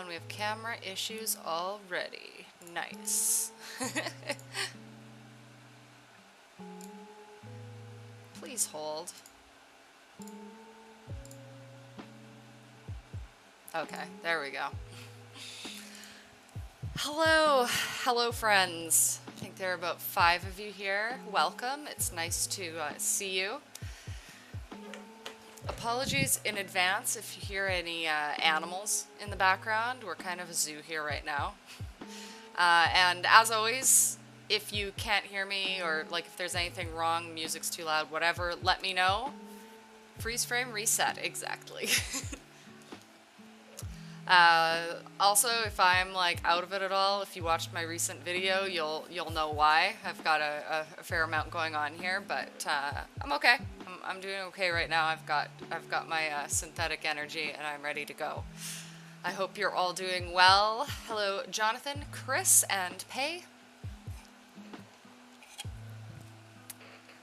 we have camera issues already. Nice. Please hold. Okay, there we go. Hello friends. I think there are about 5 of you here. Welcome. It's nice to see you. Apologies in advance if you hear any animals in the background. We're kind of a zoo here right now. And as always, if you can't hear me or like if there's anything wrong, music's too loud, whatever, let me know. Freeze frame reset, exactly. Also, if I'm like out of it at all, if you watched my recent video, you'll know why. I've got a fair amount going on here, but I'm okay. I'm doing okay right now. I've got my synthetic energy and I'm ready to go. I hope you're all doing well. Hello, Jonathan, Chris, and Pei.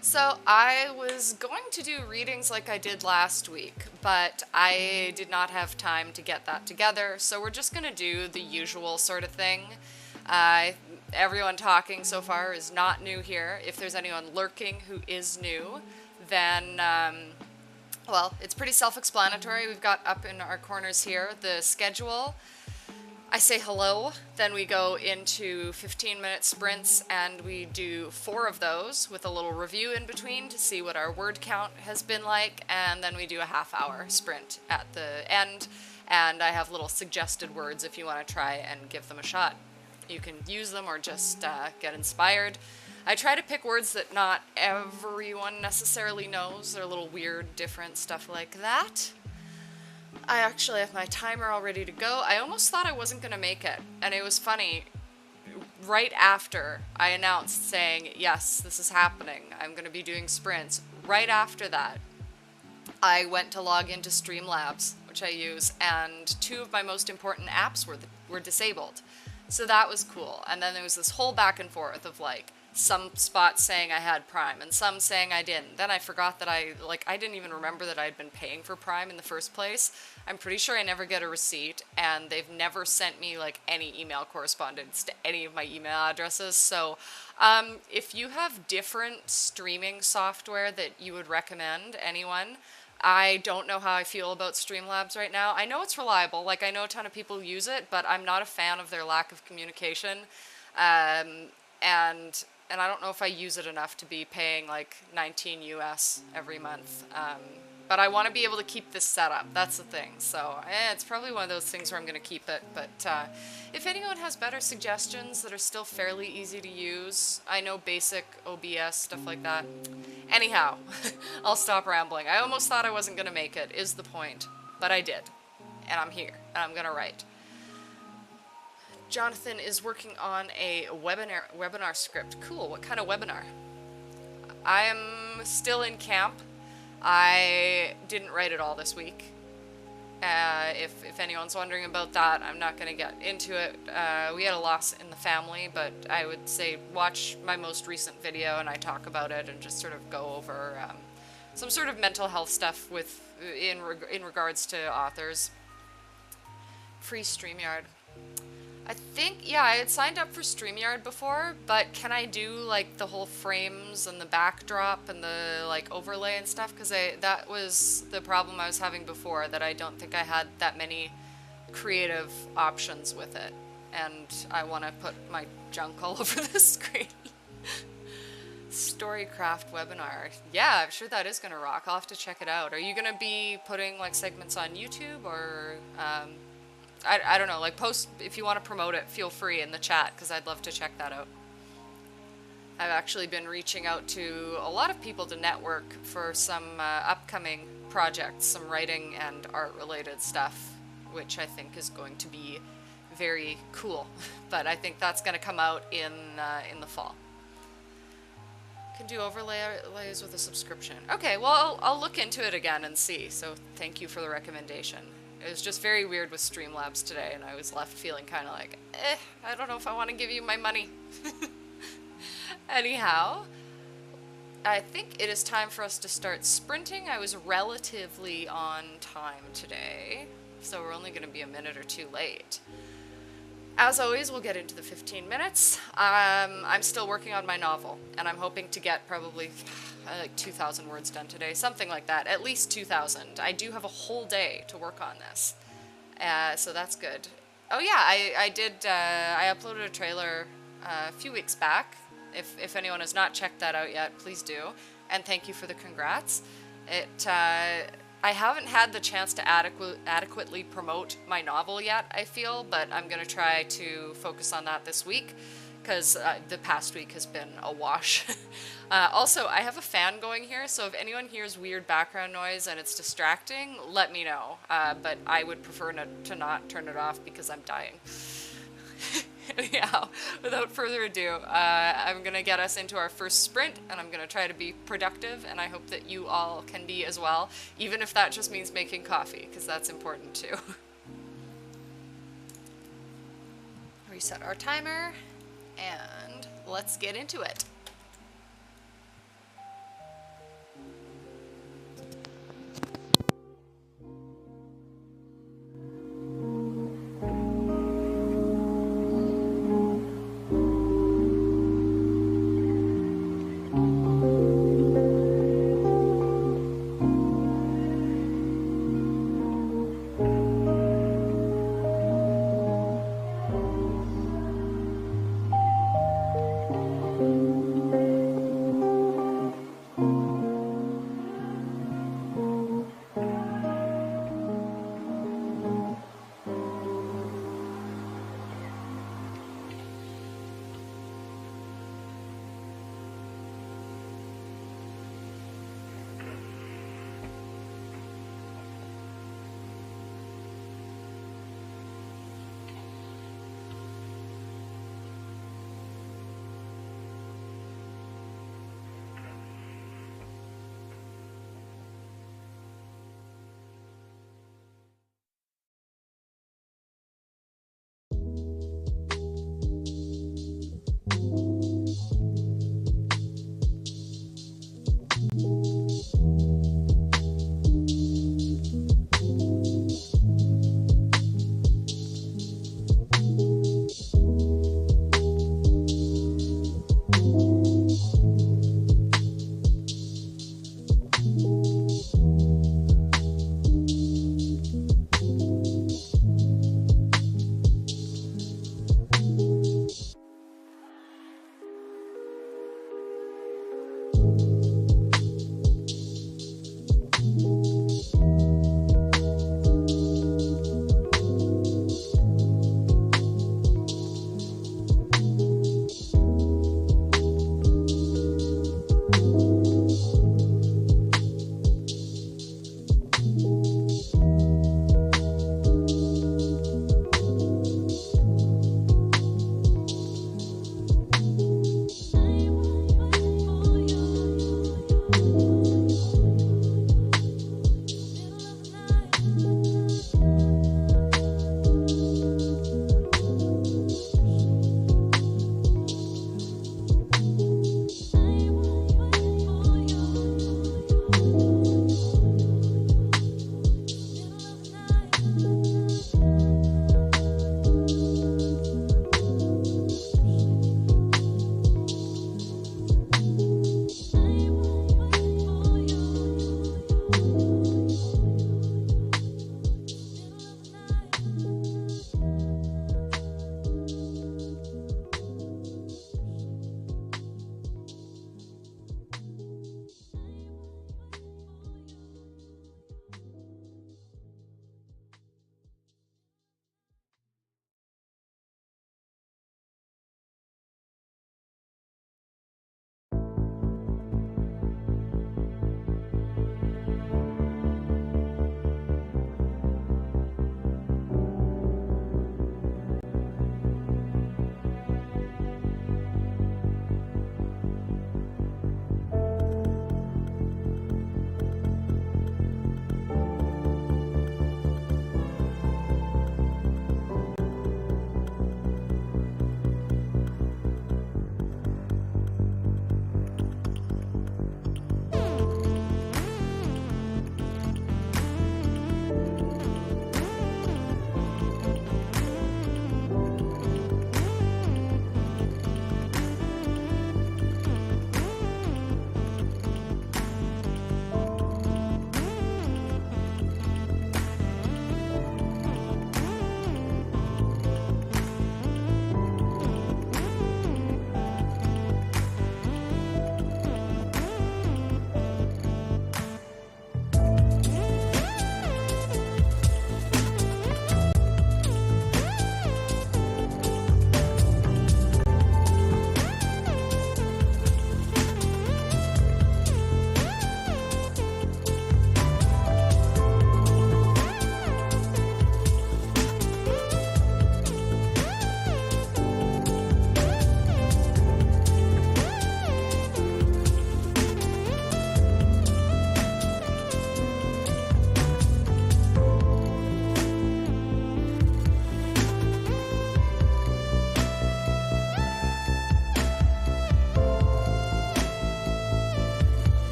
So I was going to do readings like I did last week, but I did not have time to get that together, so we're just going to do the usual sort of thing. Everyone talking so far is not new here. If there's anyone lurking who is new, then, well, it's pretty self-explanatory. We've got up in our corners here the schedule. I say hello, then we go into 15-minute sprints and we do 4 of those with a little review in between to see what our word count has been like, and then we do a half-hour sprint at the end, and I have little suggested words if you want to try and give them a shot. You can use them or just get inspired. I try to pick words that not everyone necessarily knows. They're a little weird, different, stuff like that. I actually have my timer all ready to go. I almost thought I wasn't going to make it. And it was funny. Right after I announced saying, yes, this is happening, I'm going to be doing sprints. Right after that, I went to log into Streamlabs, which I use, and 2 of my most important apps were disabled. So that was cool. And then there was this whole back and forth of like, some spots saying I had Prime and some saying I didn't. Then I forgot that I didn't even remember that I'd been paying for Prime in the first place. I'm pretty sure I never get a receipt, and they've never sent me like any email correspondence to any of my email addresses. So if you have different streaming software that you would recommend anyone, I don't know how I feel about Streamlabs right now. I know it's reliable, like I know a ton of people use it, but I'm not a fan of their lack of communication. And I don't know if I use it enough to be paying like 19 US every month. But I want to be able to keep this set up. That's the thing. So it's probably one of those things where I'm going to keep it. But if anyone has better suggestions that are still fairly easy to use, I know basic OBS, stuff like that. Anyhow, I'll stop rambling. I almost thought I wasn't going to make it, is the point. But I did. And I'm here. And I'm going to write. Jonathan is working on a webinar script. Cool. What kind of webinar? I am still in camp. I didn't write it all this week. If anyone's wondering about that, I'm not going to get into it. We had a loss in the family, but I would say watch my most recent video and I talk about it and just sort of go over some sort of mental health stuff in regards to authors. Free StreamYard. I think, yeah, I had signed up for StreamYard before, but can I do like the whole frames and the backdrop and the like overlay and stuff? Because that was the problem I was having before, that I don't think I had that many creative options with it. And I want to put my junk all over the screen. Storycraft webinar. Yeah, I'm sure that is going to rock. I'll have to check it out. Are you going to be putting like segments on YouTube or... I don't know, like post, if you want to promote it, feel free in the chat, because I'd love to check that out. I've actually been reaching out to a lot of people to network for some upcoming projects, some writing and art related stuff, which I think is going to be very cool. But I think that's going to come out in the fall. Can do overlays with a subscription. Okay, well, I'll look into it again and see, so thank you for the recommendation. It was just very weird with Streamlabs today, and I was left feeling kind of like, I don't know if I want to give you my money. Anyhow, I think it is time for us to start sprinting. I was relatively on time today. so we're only going to be a minute or two late. As always, we'll get into the 15 minutes. I'm still working on my novel, and I'm hoping to get probably like 2,000 words done today, something like that, at least 2,000. I do have a whole day to work on this, so that's good. Oh yeah, I uploaded a trailer a few weeks back. If anyone has not checked that out yet, please do. And thank you for the congrats. I haven't had the chance to adequately promote my novel yet, I feel, but I'm going to try to focus on that this week, because the past week has been a wash. Also, I have a fan going here, so if anyone hears weird background noise and it's distracting, let me know. But I would prefer to not turn it off because I'm dying. Anyhow, without further ado, I'm going to get us into our first sprint, and I'm going to try to be productive, and I hope that you all can be as well, even if that just means making coffee, because that's important too. Reset our timer, and let's get into it.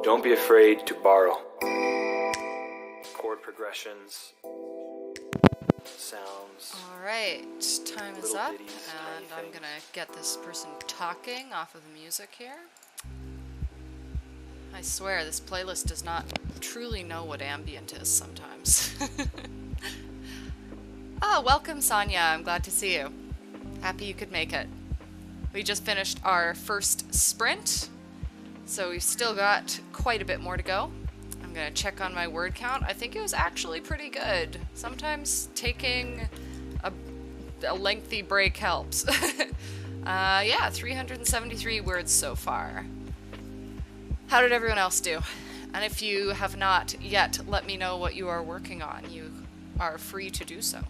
Don't be afraid to borrow. Chord progressions, sounds. Alright, time is Little up, ditties, and tiny I'm gonna get this person talking off of the music here. I swear, this playlist does not truly know what ambient is sometimes. Oh, welcome, Sonia. I'm glad to see you. Happy you could make it. We just finished our first sprint, so we've still got quite a bit more to go. I'm gonna check on my word count. I think it was actually pretty good. Sometimes taking a lengthy break helps. Yeah, 373 words so far. How did everyone else do? And if you have not yet let me know what you are working on, you are free to do so.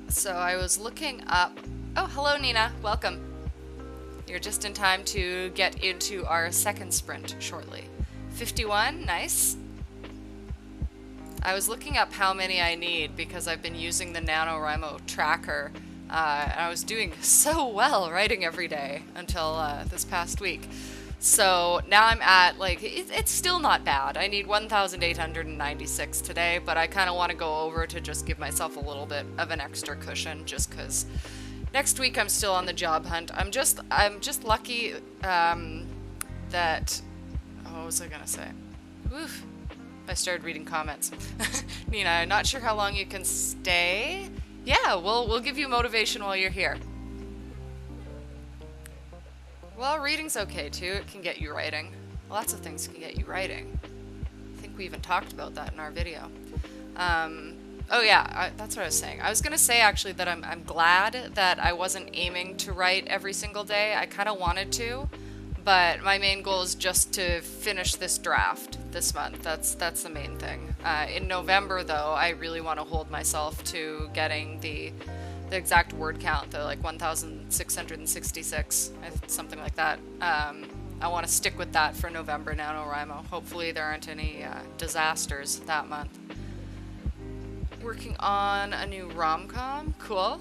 So I was looking up... Oh, hello Nina, welcome. You're just in time to get into our second sprint shortly. 51, nice. I was looking up how many I need because I've been using the NaNoWriMo tracker, and I was doing so well writing every day until this past week. So now I'm at, like, it's still not bad. I need 1,896 today, but I kind of want to go over to just give myself a little bit of an extra cushion, just because next week I'm still on the job hunt. I'm just lucky that... Oh, what was I gonna say? Oof. I started reading comments. Nina, I'm not sure how long you can stay. Yeah, we'll give you motivation while you're here. Well, reading's okay too. It can get you writing. Lots of things can get you writing. I think we even talked about that in our video. Oh yeah, that's what I was saying. I was gonna say actually that I'm glad that I wasn't aiming to write every single day. I kind of wanted to, but my main goal is just to finish this draft this month. That's the main thing. In November though, I really want to hold myself to getting the exact word count, the like 1,666, something like that. I want to stick with that for November NaNoWriMo. Hopefully there aren't any disasters that month. Working on a new rom-com. Cool.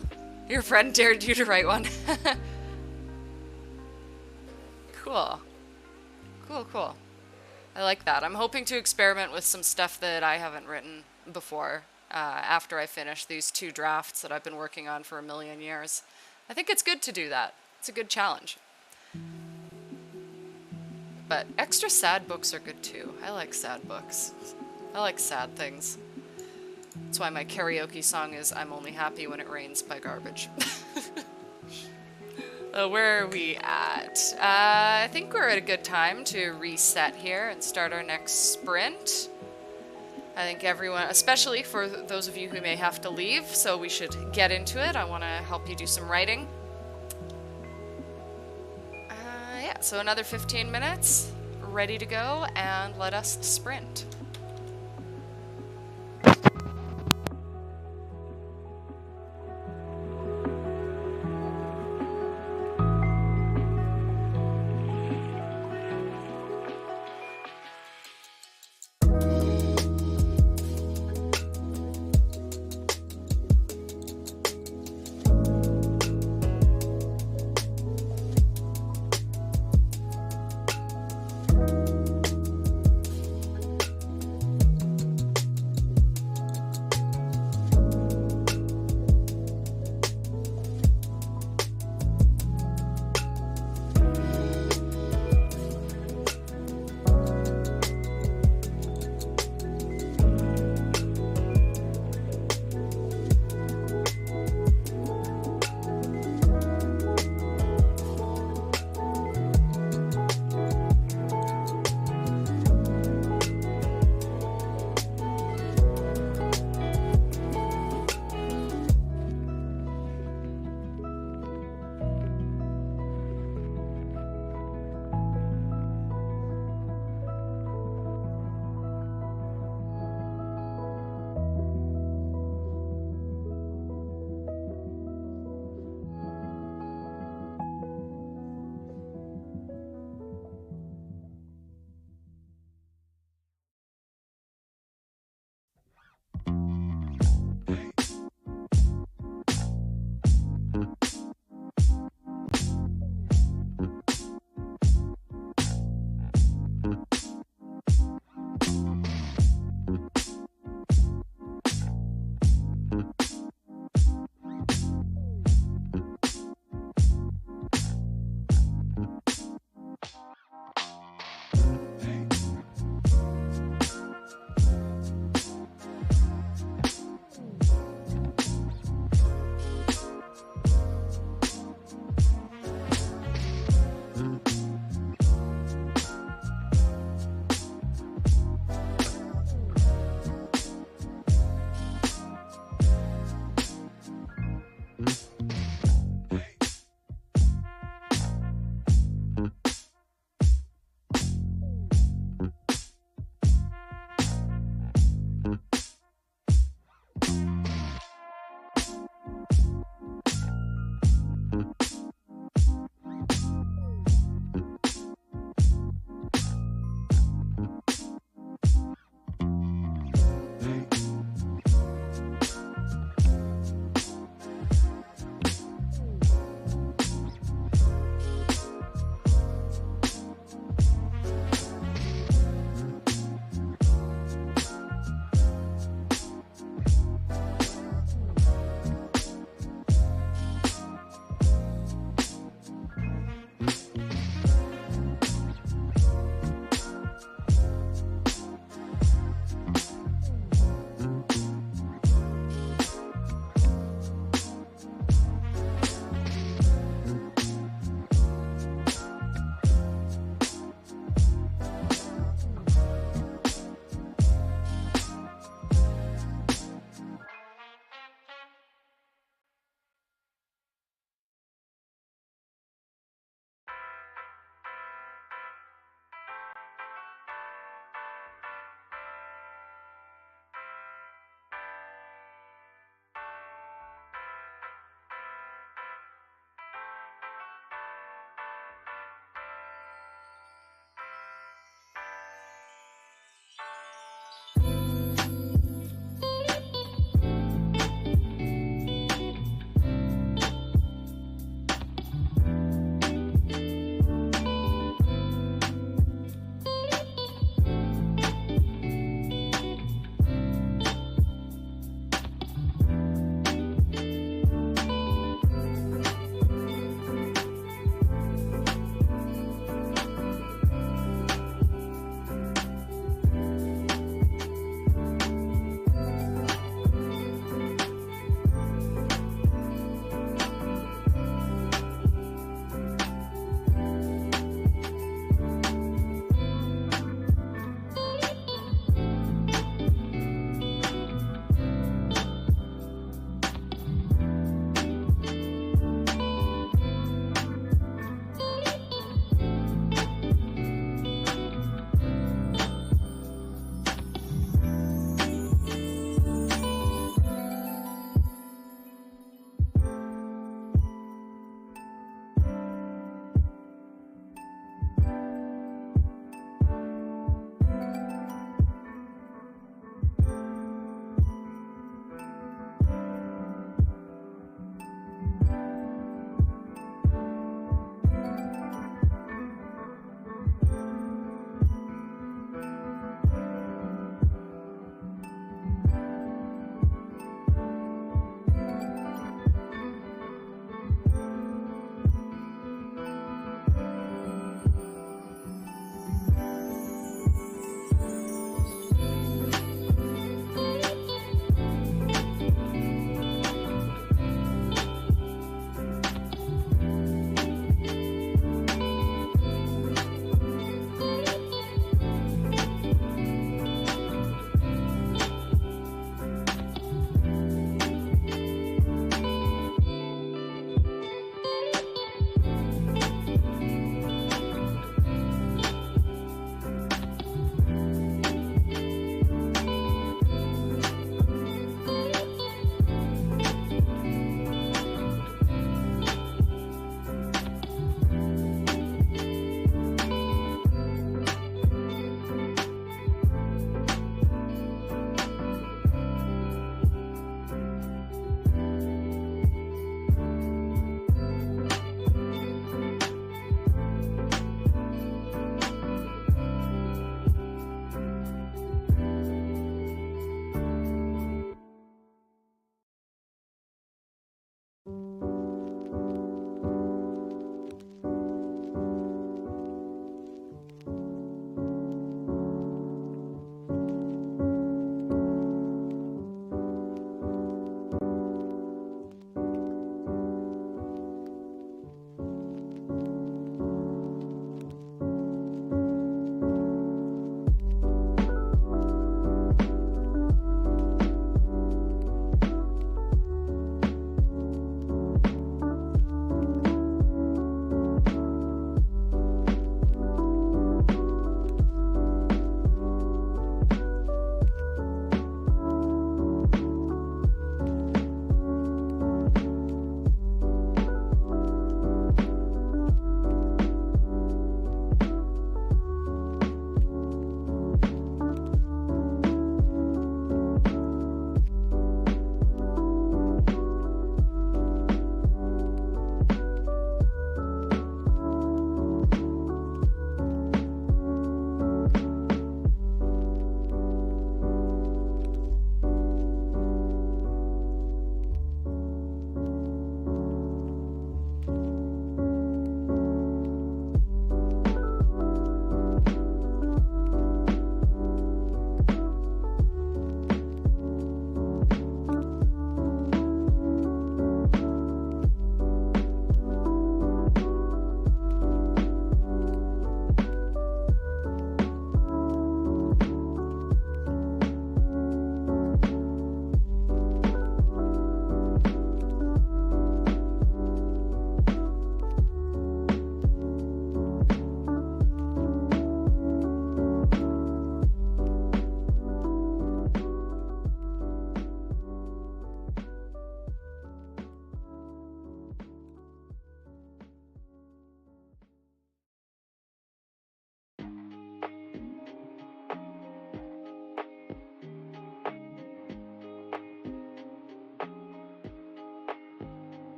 Your friend dared you to write one. Cool. Cool. I like that. I'm hoping to experiment with some stuff that I haven't written before. After I finish these 2 drafts that I've been working on for a million years. I think it's good to do that. It's a good challenge. But extra sad books are good too. I like sad books. I like sad things. That's why my karaoke song is I'm Only Happy When It Rains by Garbage. Where are we at? I think we're at a good time to reset here and start our next sprint. I think everyone, especially for those of you who may have to leave, so we should get into it. I want to help you do some writing. Yeah, so another 15 minutes, ready to go, and let us sprint.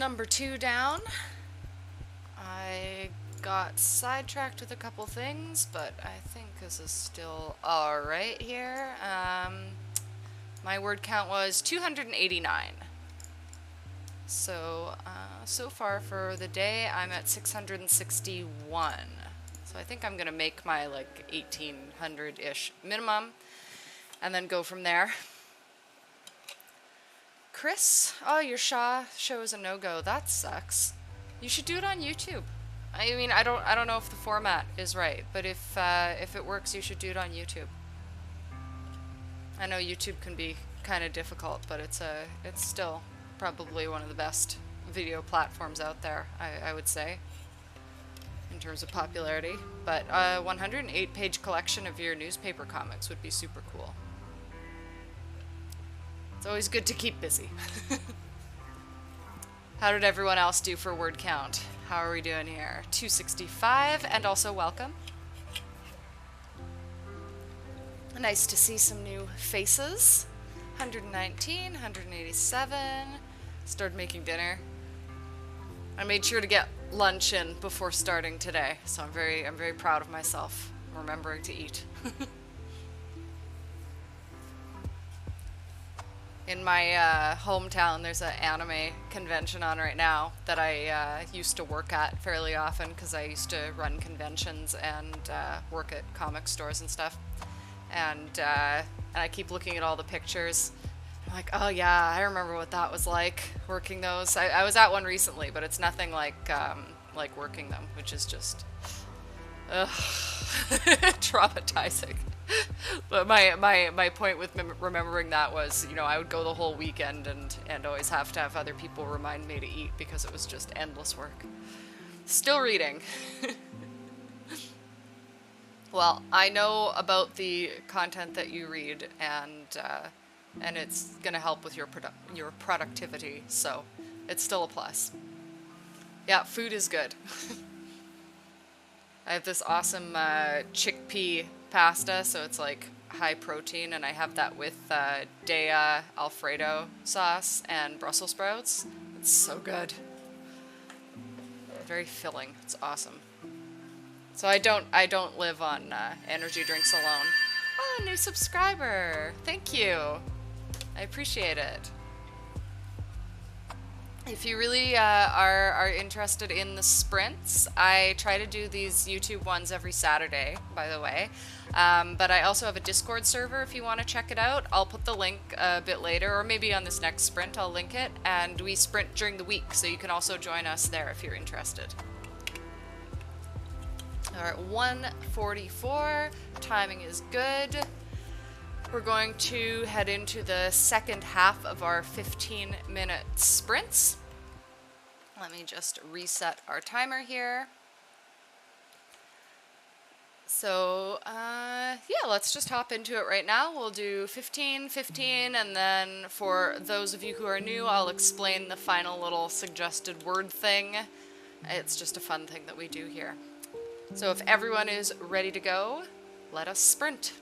number 2 down. I got sidetracked with a couple things, but I think this is still alright here. My word count was 289. So, so far for the day, I'm at 661. So I think I'm going to make my, like, 1800-ish minimum, and then go from there. Chris, oh, your show is a no-go. That sucks. You should do it on YouTube. I mean, I don't know if the format is right, but if it works, you should do it on YouTube. I know YouTube can be kind of difficult, but it's still probably one of the best video platforms out there, I would say, in terms of popularity. But a 108-page collection of your newspaper comics would be super cool. It's always good to keep busy. How did everyone else do for word count? How are we doing here? 265, and also welcome. Nice to see some new faces. 119, 187. Started making dinner. I made sure to get lunch in before starting today, so I'm very proud of myself remembering to eat. In my hometown, there's an anime convention on right now that I used to work at fairly often because I used to run conventions and work at comic stores and stuff. And I keep looking at all the pictures. I'm like, oh yeah, I remember what that was like, working those. I was at one recently, but it's nothing like working them, which is just traumatizing. But my point with remembering that was, you know, I would go the whole weekend and always have to have other people remind me to eat because it was just endless work. Still reading. Well, I know about the content that you read, and it's gonna help with your productivity, so it's still a plus. Yeah, food is good. I have this awesome chickpea pasta, so it's like high protein, and I have that with Dea Alfredo sauce and Brussels sprouts. It's so good. Very filling. It's awesome. So I don't live on energy drinks alone. Oh, new subscriber. Thank you. I appreciate it. If you really are interested in the sprints, I try to do these YouTube ones every Saturday, by the way. But I also have a Discord server if you want to check it out. I'll put the link a bit later, or maybe on this next sprint I'll link it. And we sprint during the week, so you can also join us there if you're interested. Alright, 1:44. Timing is good. We're going to head into the second half of our 15-minute sprints. Let me just reset our timer here. So, yeah, let's just hop into it right now. We'll do 15, 15, and then for those of you who are new, I'll explain the final little suggested word thing. It's just a fun thing that we do here. So if everyone is ready to go, let us sprint.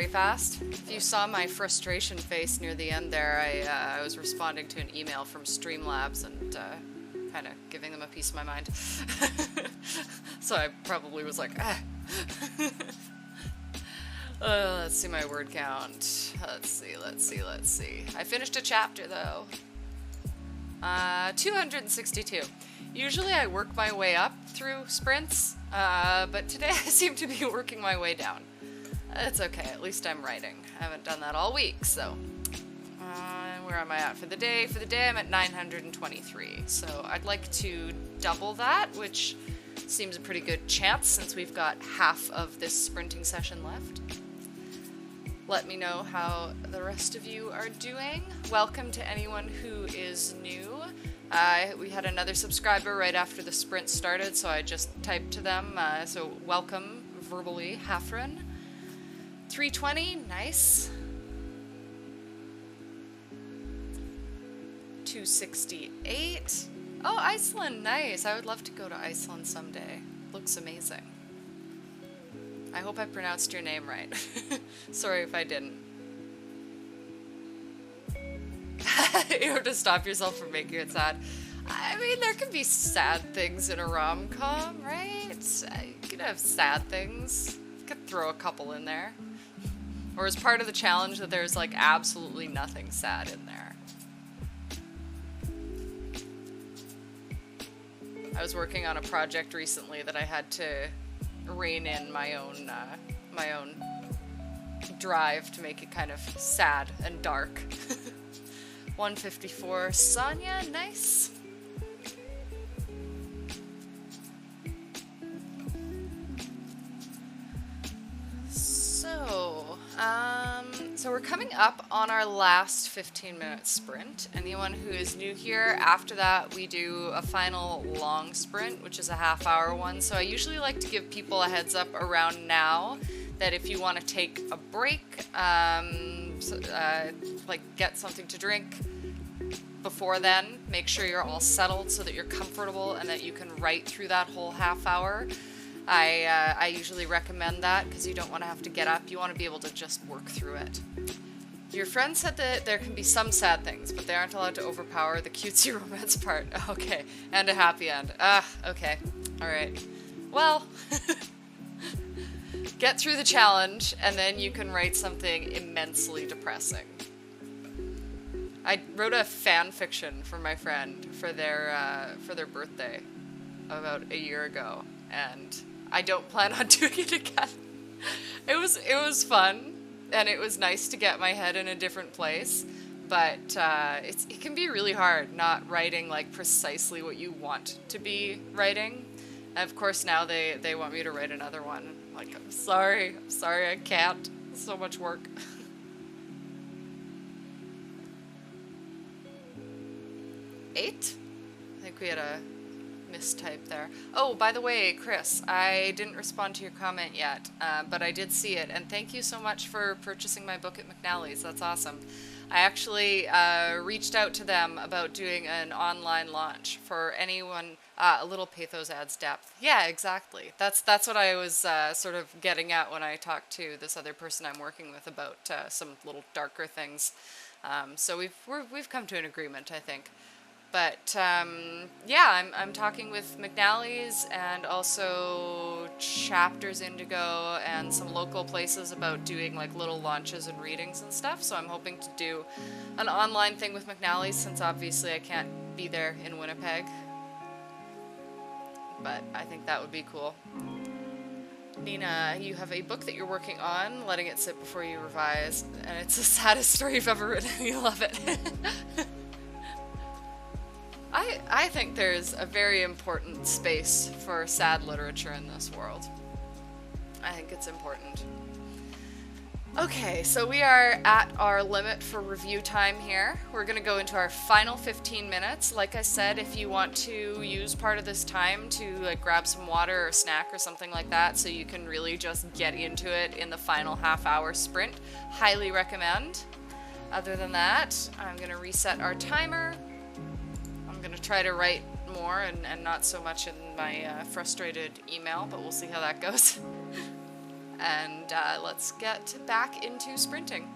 very fast. If you saw my frustration face near the end there, I was responding to an email from Streamlabs and kind of giving them a piece of my mind. So I probably was like, ah. Let's see my word count. Let's see. I finished a chapter though. 262. Usually I work my way up through sprints, but today I seem to be working my way down. It's okay, at least I'm writing. I haven't done that all week, so... where am I at for the day? For the day I'm at 923, so I'd like to double that, which seems a pretty good chance since we've got half of this sprinting session left. Let me know how the rest of you are doing. Welcome to anyone who is new. We had another subscriber right after the sprint started, so I just typed to them. So welcome verbally, Hafren. 320, nice. 268. Oh, Iceland, nice. I would love to go to Iceland someday. Looks amazing. I hope I pronounced your name right. Sorry if I didn't. You have to stop yourself from making it sad. I mean, there can be sad things in a rom-com, right? You can have sad things. You could throw a couple in there. Or as part of the challenge that there's like absolutely nothing sad in there. I was working on a project recently that I had to rein in my own drive to make it kind of sad and dark. 154, Sonia, nice. So we're coming up on our last 15-minute sprint. Anyone who is new here, after that we do a final long sprint, which is a half-hour one. So I usually like to give people a heads up around now that if you want to take a break, like get something to drink before then, make sure you're all settled so that you're comfortable and that you can write through that whole half hour. I usually recommend that because you don't want to have to get up. You want to be able to just work through it. Your friend said that there can be some sad things, but they aren't allowed to overpower the cutesy romance part. Okay, and a happy end. Okay. All right. Well, get through the challenge, and then you can write something immensely depressing. I wrote a fan fiction for my friend for their birthday about a year ago, and I don't plan on doing it again. It was fun, and it was nice to get my head in a different place, but it can be really hard not writing like precisely what you want to be writing. And of course now they want me to write another one. Like, I'm sorry, I can't. It's so much work. Eight? I think we had a mistype there. Oh, by the way, Chris, I didn't respond to your comment yet, but I did see it, and thank you so much for purchasing my book at McNally's. That's awesome. I actually reached out to them about doing an online launch for anyone. A little pathos adds depth. Yeah, exactly. That's what I was sort of getting at when I talked to this other person I'm working with about some little darker things. So we've come to an agreement, I think. But yeah, I'm talking with McNally's and also Chapters Indigo and some local places about doing like little launches and readings and stuff. So I'm hoping to do an online thing with McNally's since obviously I can't be there in Winnipeg. But I think that would be cool. Nina, you have a book that you're working on, letting it sit before you revise, and it's the saddest story you've ever written. You love it. I think there's a very important space for sad literature in this world. I think it's important. Okay, so we are at our limit for review time here. We're going to go into our final 15 minutes. Like I said, if you want to use part of this time to like grab some water or a snack or something like that so you can really just get into it in the final half-hour sprint, highly recommend. Other than that, I'm going to reset our timer. I'm going to try to write more and not so much in my frustrated email, but we'll see how that goes. and let's get back into sprinting.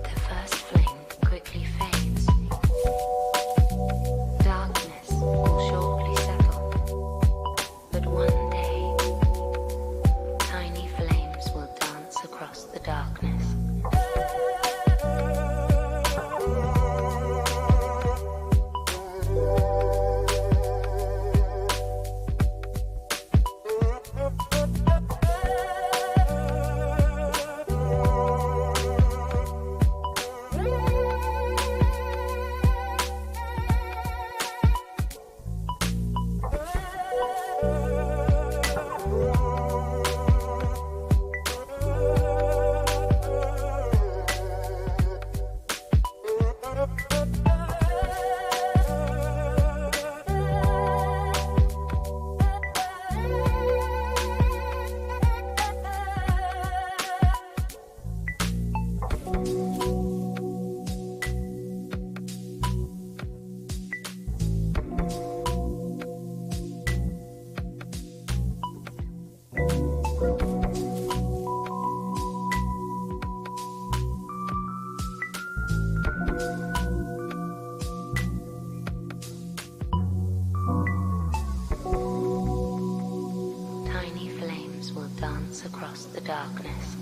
The first flame quickly fades. Darkness will shortly settle. But one day, tiny flames will dance across the darkness. Tiny flames will dance across the darkness.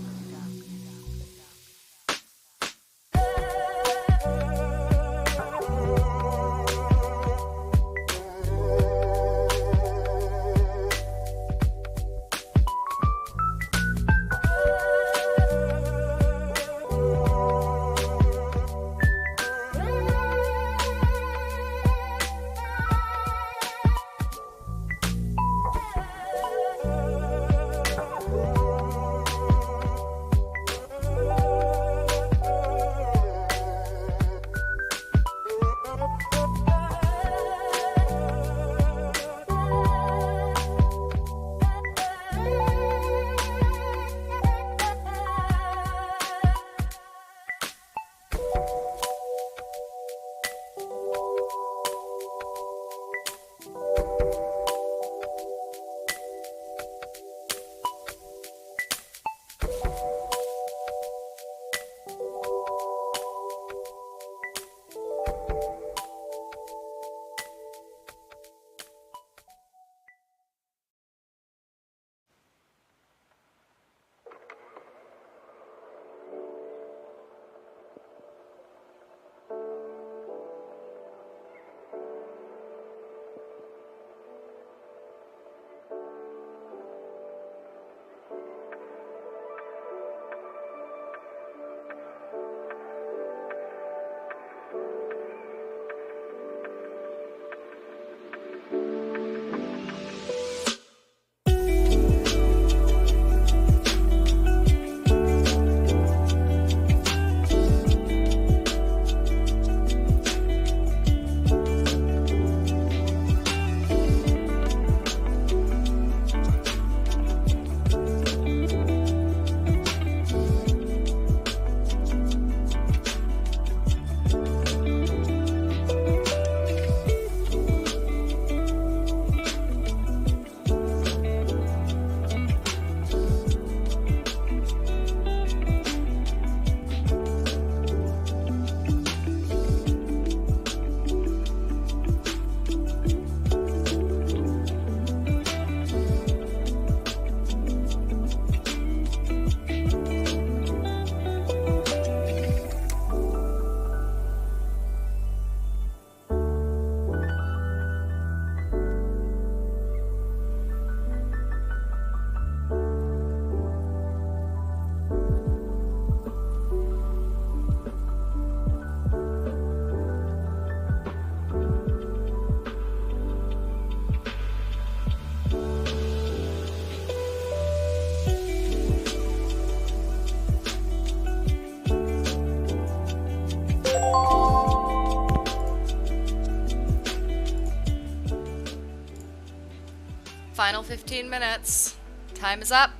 Final 15 minutes. Time is up.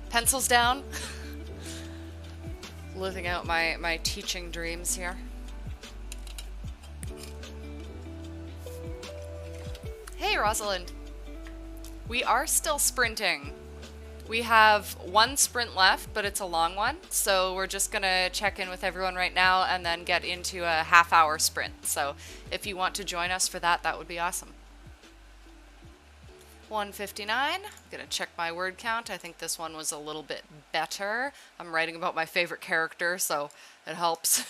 Pencils down. Living out my teaching dreams here. Hey, Rosalind. We are still sprinting. We have one sprint left, but it's a long one. So we're just going to check in with everyone right now and then get into a half-hour sprint. So if you want to join us for that, that would be awesome. 159. I'm going to check my word count. I think this one was a little bit better. I'm writing about my favorite character, so it helps.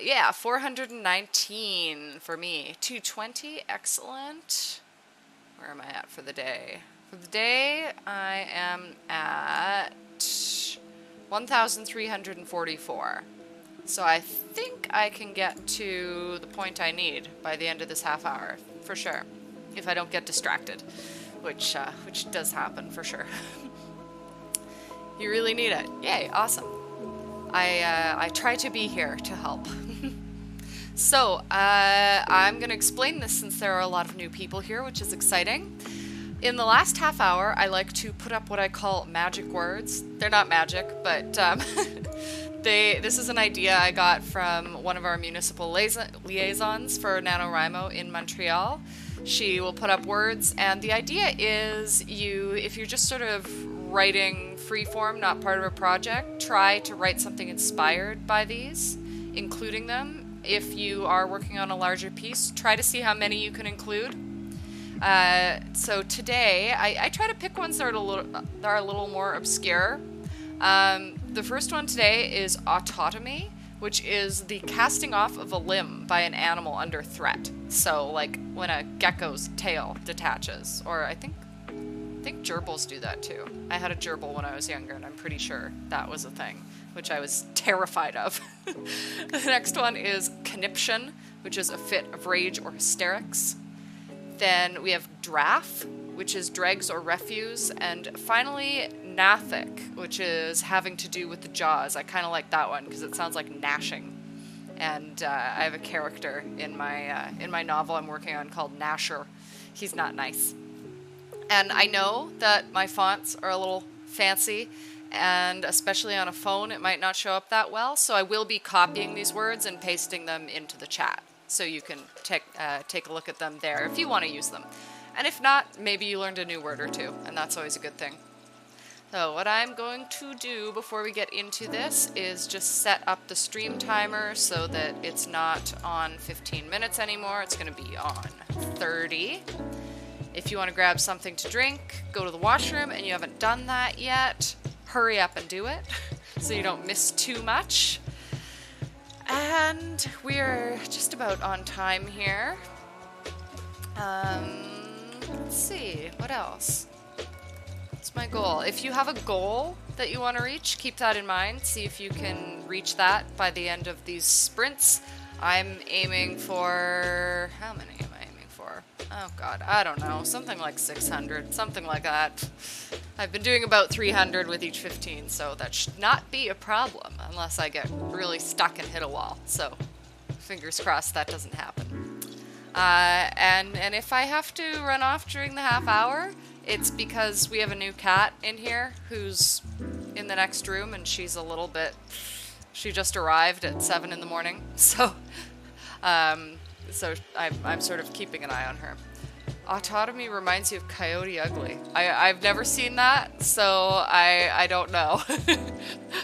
Yeah, 419 for me. 220, excellent. Where am I at for the day? For the day, I am at 1,344. So I think I can get to the point I need by the end of this half hour, for sure. If I don't get distracted, which does happen for sure. You really need it. Yay, awesome. I try to be here to help. So, I'm going to explain this since there are a lot of new people here, which is exciting. In the last half hour, I like to put up what I call magic words. They're not magic, but this is an idea I got from one of our municipal liaisons for NaNoWriMo in Montreal. She will put up words, and the idea is if you're just sort of writing freeform, not part of a project, try to write something inspired by these, including them. If you are working on a larger piece, try to see how many you can include. So today, I try to pick ones that are a little more obscure. The first one today is autotomy, which is the casting off of a limb by an animal under threat. So, like when a gecko's tail detaches, or I think gerbils do that too. I had a gerbil when I was younger, and I'm pretty sure that was a thing, which I was terrified of. The next one is conniption, which is a fit of rage or hysterics. Then we have draff, which is dregs or refuse. And finally, gnathic, which is having to do with the jaws. I kind of like that one because it sounds like gnashing. And I have a character in my novel I'm working on called Gnasher. He's not nice. And I know that my fonts are a little fancy, and especially on a phone, it might not show up that well. So I will be copying these words and pasting them into the chat, so you can take a look at them there if you want to use them. And if not, maybe you learned a new word or two, and that's always a good thing. So what I'm going to do before we get into this is just set up the stream timer so that it's not on 15 minutes anymore. It's going to be on 30. If you want to grab something to drink, go to the washroom, and you haven't done that yet, hurry up and do it so you don't miss too much. And we're just about on time here. Let's see, what else? What's my goal? If you have a goal that you want to reach, keep that in mind. See if you can reach that by the end of these sprints. I'm aiming for... How many am I aiming for? Oh god, I don't know. Something like 600, something like that. I've been doing about 300 with each 15, so that should not be a problem unless I get really stuck and hit a wall. So, fingers crossed that doesn't happen. And if I have to run off during the half hour, it's because we have a new cat in here who's in the next room, and she's a little bit... She just arrived at 7 in the morning, so I'm sort of keeping an eye on her. Autotomy reminds you of Coyote Ugly. I've never seen that, so I don't know.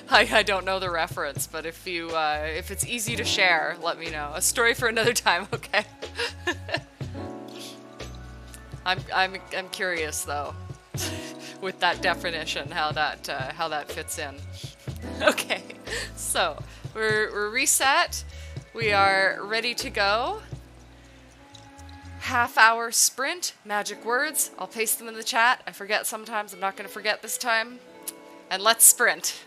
I don't know the reference, but if it's easy to share, let me know. A story for another time, okay? I'm curious though, with that definition, how that fits in. Okay, so we're reset. We are ready to go. Half-hour sprint, magic words. I'll paste them in the chat. I forget sometimes. I'm not going to forget this time. And let's sprint.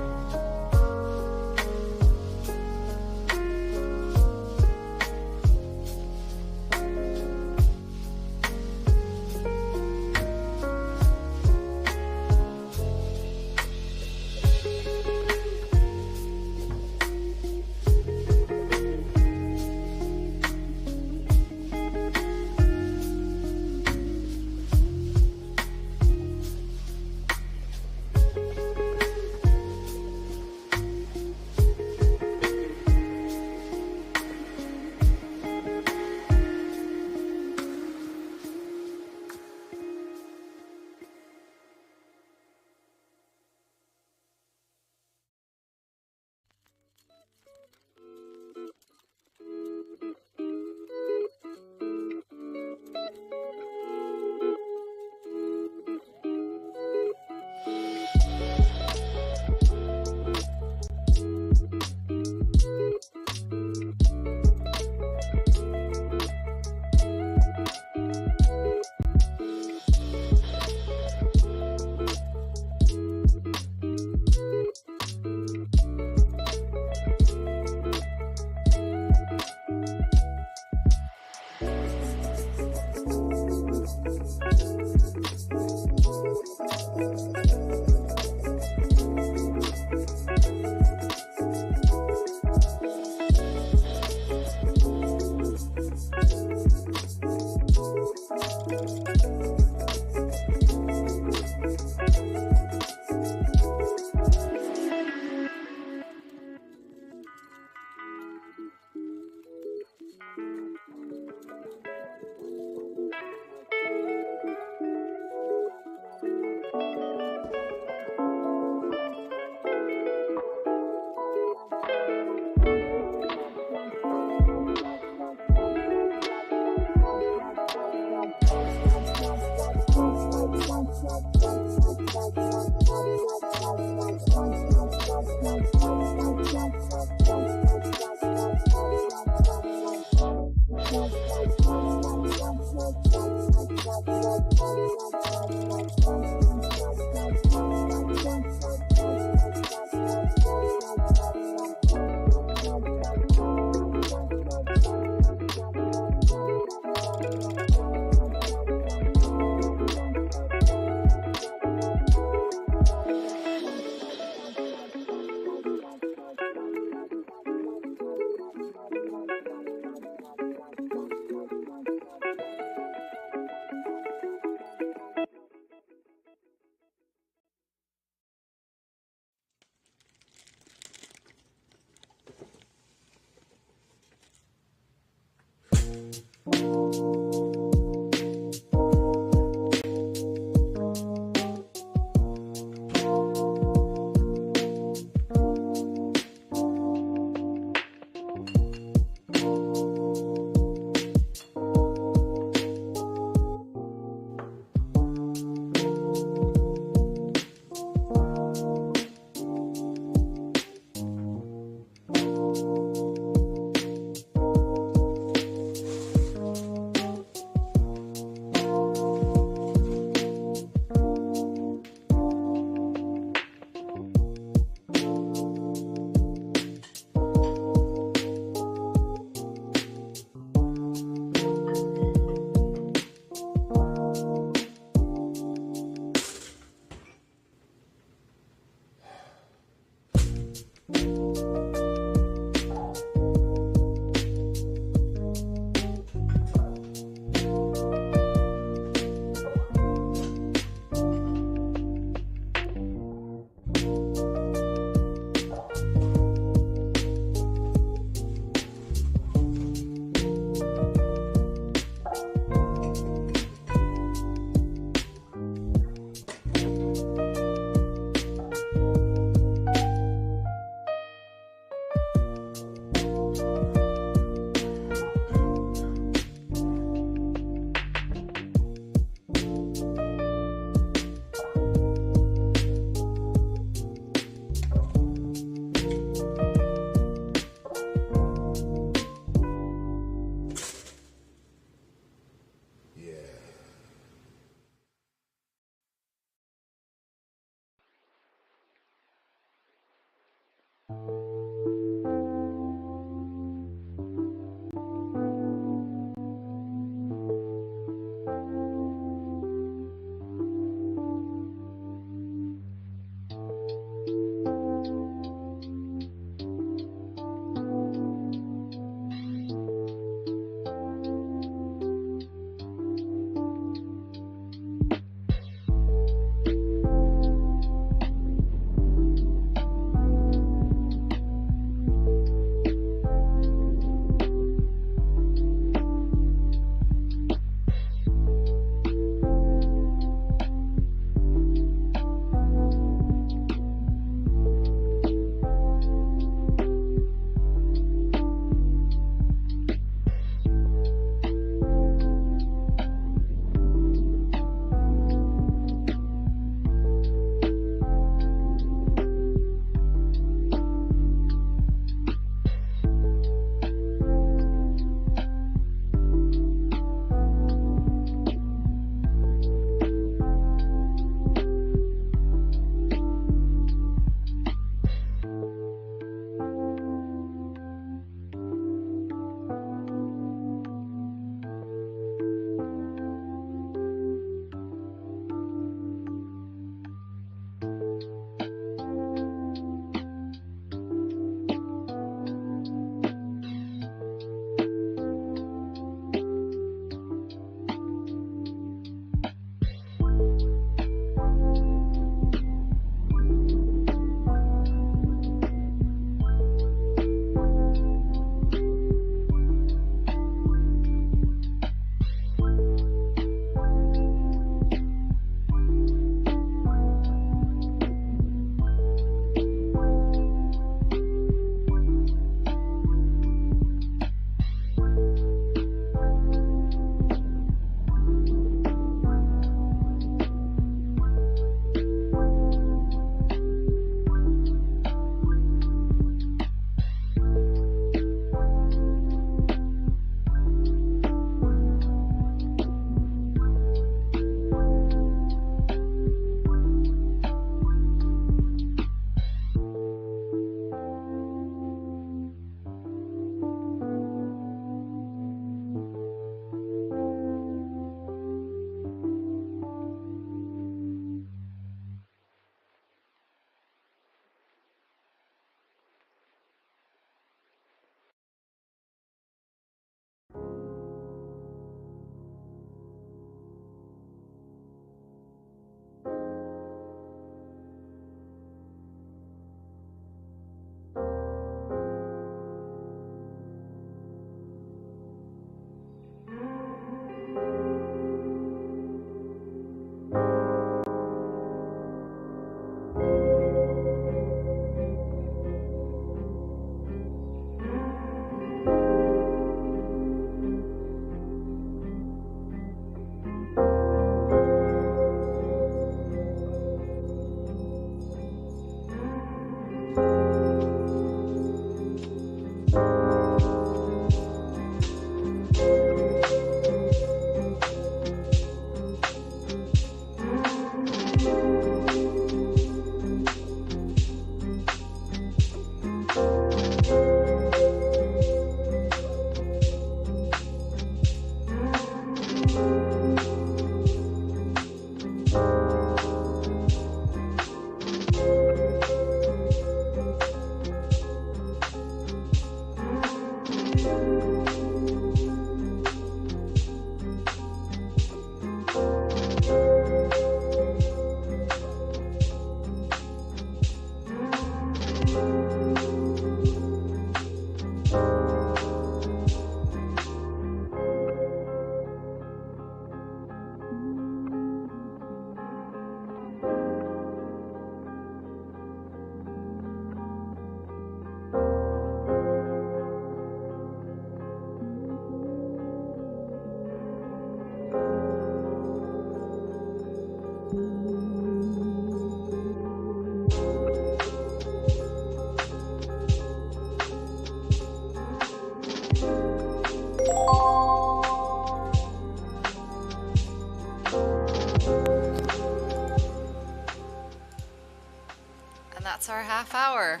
hour.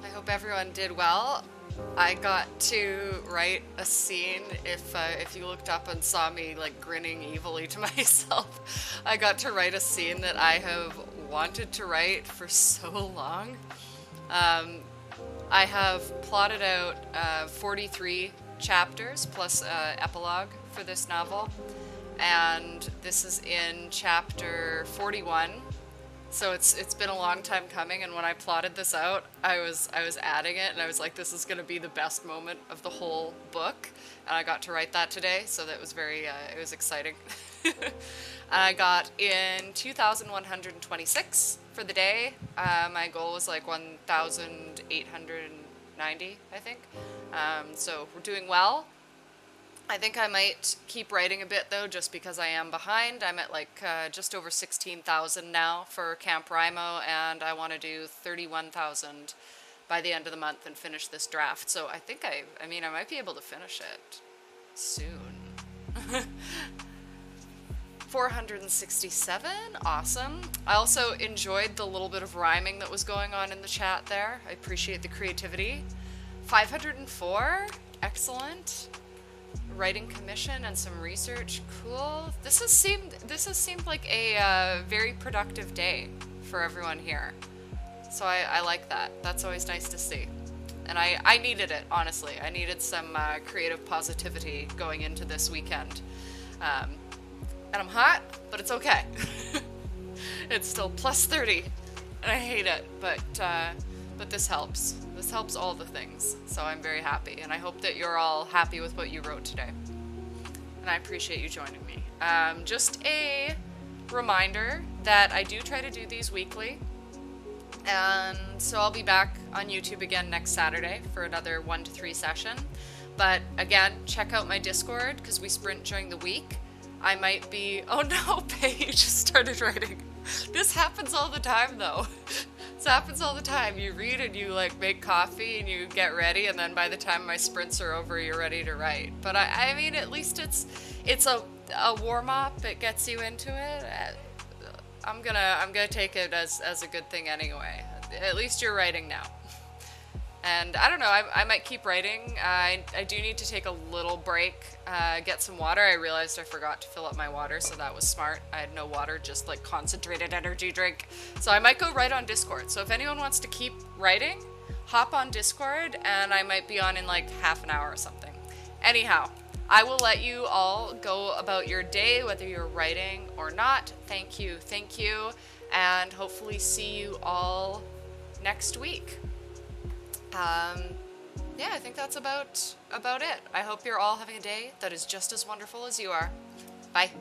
I hope everyone did well. I got to write a scene. If you looked up and saw me like grinning evilly to myself, I got to write a scene that I have wanted to write for so long. I have plotted out 43 chapters plus epilogue for this novel, and this is in chapter 41. So it's been a long time coming, and when I plotted this out, I was adding it, and I was like, this is going to be the best moment of the whole book, and I got to write that today, so that was very it was exciting. I got in 2,126 for the day. My goal was like 1,890, I think. So we're doing well. I think I might keep writing a bit though, just because I am behind. I'm at like just over 16,000 now for Camp Rimo, and I want to do 31,000 by the end of the month and finish this draft. So I think I might be able to finish it soon. 467, awesome. I also enjoyed the little bit of rhyming that was going on in the chat there. I appreciate the creativity. 504, excellent. Writing commission and some research, cool. This has seemed like a very productive day for everyone here. So I like that. That's always nice to see. And I needed it, honestly. I needed some creative positivity going into this weekend. And I'm hot, but it's okay. It's still plus 30, and I hate it, but this helps. This helps all the things, so I'm very happy, and I hope that you're all happy with what you wrote today. And I appreciate you joining me. Just a reminder that I do try to do these weekly, and so I'll be back on YouTube again next Saturday for another 1 to 3 session. But again, check out my Discord, because we sprint during the week. I might be... Oh no, Paige started writing. This happens all the time, though. This happens all the time. You read and you, like, make coffee and you get ready, and then by the time my sprints are over, you're ready to write. But I mean, at least it's a warm-up. It gets you into it. I'm gonna take it as a good thing anyway. At least you're writing now. And I don't know, I might keep writing. I do need to take a little break, get some water. I realized I forgot to fill up my water, so that was smart. I had no water, just like concentrated energy drink. So I might go write on Discord. So if anyone wants to keep writing, hop on Discord, and I might be on in like half an hour or something. Anyhow, I will let you all go about your day, whether you're writing or not. Thank you, and hopefully see you all next week. Yeah, I think that's about it. I hope you're all having a day that is just as wonderful as you are. Bye.